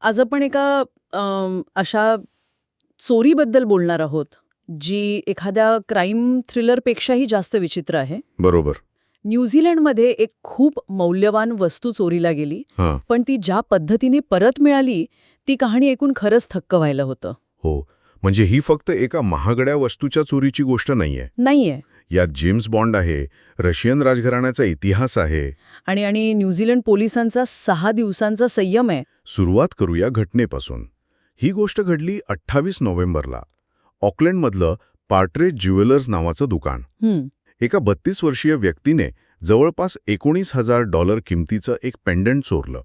आज आपण एका अशा चोरीबद्दल बोलणार आहोत, जी एखाद्या क्राईम थ्रिलरपेक्षाही जास्त विचित्र आहे. बरोबर. न्यूझीलंडमध्ये एक खूप मौल्यवान वस्तू चोरीला गेली, हां. पण ती ज्या पद्धतीने परत मिळाली, ती कहाणी ऐकून खरंच थक्क व्हायला होतं. हो, म्हणजे ही फक्त एका महागड्या वस्तूच्या चोरीची गोष्ट नाहीये. नाहीये. यात जेम्स बॉन्ड आहे, रशियन राजघराण्याचा इतिहास आहे. आणि न्यूझीलंड पोलिसांचा 6 दिवसांचा संयम आहे. सुरुवात करूया घटनेपासून. ही गोष्ट घडली 28 नोव्हेंबरला. ऑकलंडमधलं पार्ट्रेज ज्युएलर्स नावाचं दुकान. एका 32 वर्षीय व्यक्तीने जवळपास $19,000 किमतीचं एक पेंडंट चोरलं.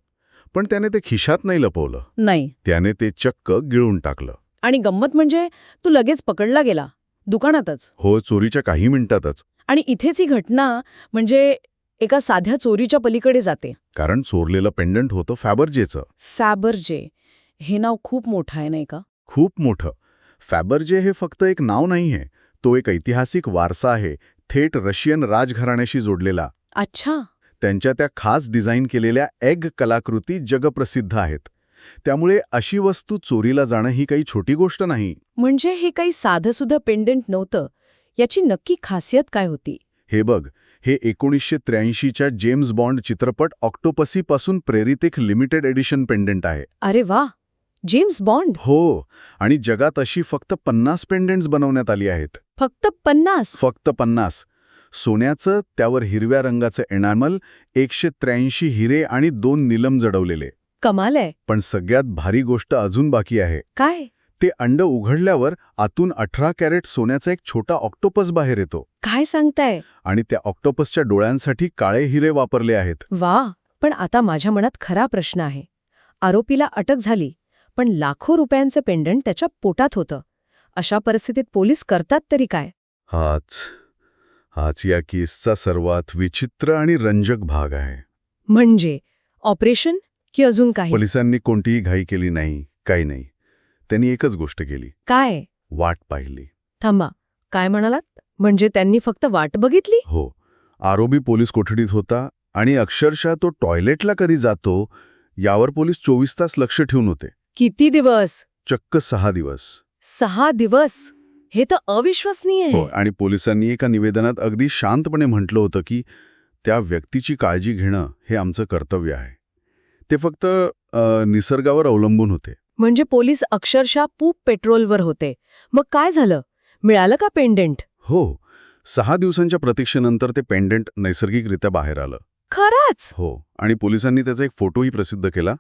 पण त्याने ते खिशात नाही लपवलं. नाही. त्याने ते चक्क गिळून टाकलं. आणि गंमत म्हणजे तो लगेच पकडला गेला, दुकानातच. हो, चोरीच्या काही मिनिटातच. आणि इथेच ही घटना म्हणजे एका साध्या चोरीच्या पलीकडे जाते. कारण चोरलेलं पेंडंट होतं फॅबर्जेचं. फॅबर्जे हे नाव खूप मोठं आहे, नाही का? खूप मोठं. फॅबर्जे हे फक्त एक नाव नाहीये, तो एक ऐतिहासिक वारसा आहे, थेट रशियन राजघराण्याशी जोडलेला. अच्छा. त्यांच्या त्या खास डिझाईन केलेल्या एग कलाकृती जगप्रसिद्ध आहेत. त्यामुळे अशी वस्तू चोरीला जाणं ही काही छोटी गोष्ट नाही. म्हणजे हे काही साधंसुद्धा पेंडंट नव्हतं. याची नक्की खासियत काय होती? हे बघ, हे 1983च्या जेम्स बॉन्ड चित्रपट ऑक्टोपसीपासून प्रेरित एक लिमिटेड एडिशन पेंडंट आहे. अरे वा, जेम्स बॉन्ड. हो, आणि जगात अशी फक्त 50 पेंडंट्स बनवण्यात आली आहेत. फक्त 50? फक्त 50. सोन्याचं, त्यावर हिरव्या रंगाचं एनामल, 183 हिरे आणि 2 नीलम जडवलेले. कमाल आहे. पण सगळ्यात भारी गोष्ट अजून बाकी आहे. काय? ते अंड उघडल्यावर आतून 18 कॅरेट सोन्याचा एक छोटा ऑक्टोपस बाहेर येतो. काय सांगताय? आणि त्या ऑक्टोपसच्या डोळ्यांसाठी काळे हिरे वापरले आहेत. वा. पण आता माझ्या मनात खरा प्रश्न आहे. आरोपीला अटक झाली, पण लाखो रुपयांचं पेंडंट त्याच्या पोटात होतं. अशा परिस्थितीत पोलीस करतात तरी काय? हाच या केसचा सर्वात विचित्र आणि रंजक भाग आहे. म्हणजे ऑपरेशन की अजून काही? पोलिसांनी कोणतीही घाई केली नाही, काही नाही. त्यांनी एकच गोष्ट केली. काय? वाट पाहिली. थांबा, काय म्हणालात? म्हणजे त्यांनी फक्त वाट बघितली? हो. आरोपी पोलीस कोठडीत होता आणि अक्षरशः तो टॉयलेटला कधी जातो यावर पोलीस 24 तास लक्ष ठेवून होते. किती दिवस? चक्क 6 दिवस. 6 दिवस? हे तर अविश्वसनीय हो, आहे. आणि पोलिसांनी एका निवेदनात अगदी शांतपणे म्हटलं होतं की त्या व्यक्तीची काळजी घेणं हे आमचं कर्तव्य आहे. ते फक्त निसर्गावर अवलंबून होते. म्हणजे पोलीस अक्षरशः पूप पेट्रोलवर होते. मग काय झालं? मिळालं का पेंडंट? हो, 6 दिवसांच्या प्रतीक्षेनंतर ते पेंडंट नैसर्गिकरित्या बाहेर आलं. खरंच? हो, आणि पोलिसांनी त्याचा एक फोटोही प्रसिद्ध केला.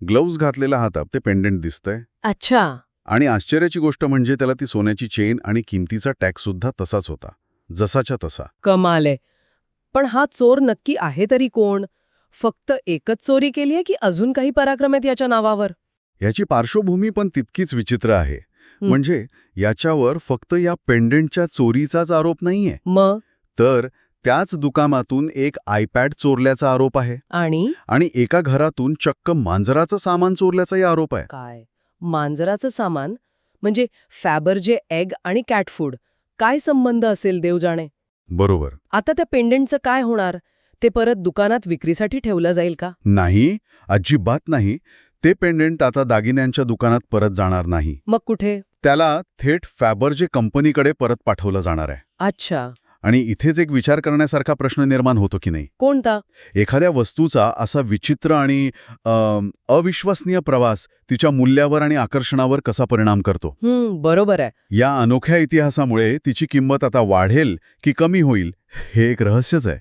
ग्लोव्ज घातलेला हातात ते पेंडंट दिसतंय. अच्छा. आणि आश्चर्याची गोष्ट म्हणजे त्याला ती सोन्याची चेन आणि किमतीचा टॅगसुद्धा तसाच होता, जसाच्या तसा. कमाल आहे. पण हा चोर नक्की आहे तरी कोण? फक्त एकच चोरी केली आहे की अजून काही पराक्रम आहेत याच्या नावावर? याची पार्श्वभूमी पण तितकीच विचित्र आहे. म्हणजे याच्यावर फक्त या पेंडंटच्या चोरीचाच आरोप नाहीये, मग? तर त्याच दुकानातून एक आयपॅड चोरल्याचा आरोप आहे. आणि एका घरातून चक्क मांजराचं सामान चोरल्याचाही आरोप आहे. काय? मांजराचं सामान? म्हणजे फॅबर्जे एग आणि कॅट फूड. काय संबंध असेल देव जाणे. बरोबर. आता त्या पेंडंटचं काय होणार? ते परत दुकानात विक्रीसाठी ठेवलं जाईल का? नाही, अजिबात नाही. ते पेंडंट आता दागिन्यांच्या दुकानात परत जाणार नाही. मग कुठे? त्याला थेट फॅबर्जे कंपनीकडे परत पाठवलं जाणार आहे. अच्छा. आणि इथेच एक विचार करण्यासारखा प्रश्न निर्माण होतो की नाही? कोणता? एखाद्या वस्तूचा असा विचित्र आणि अविश्वसनीय प्रवास तिच्या मूल्यावर आणि आकर्षणावर कसा परिणाम करतो? बरोबर आहे. या अनोख्या इतिहासामुळे तिची किंमत आता वाढेल की कमी होईल हे एक रहस्यच आहे.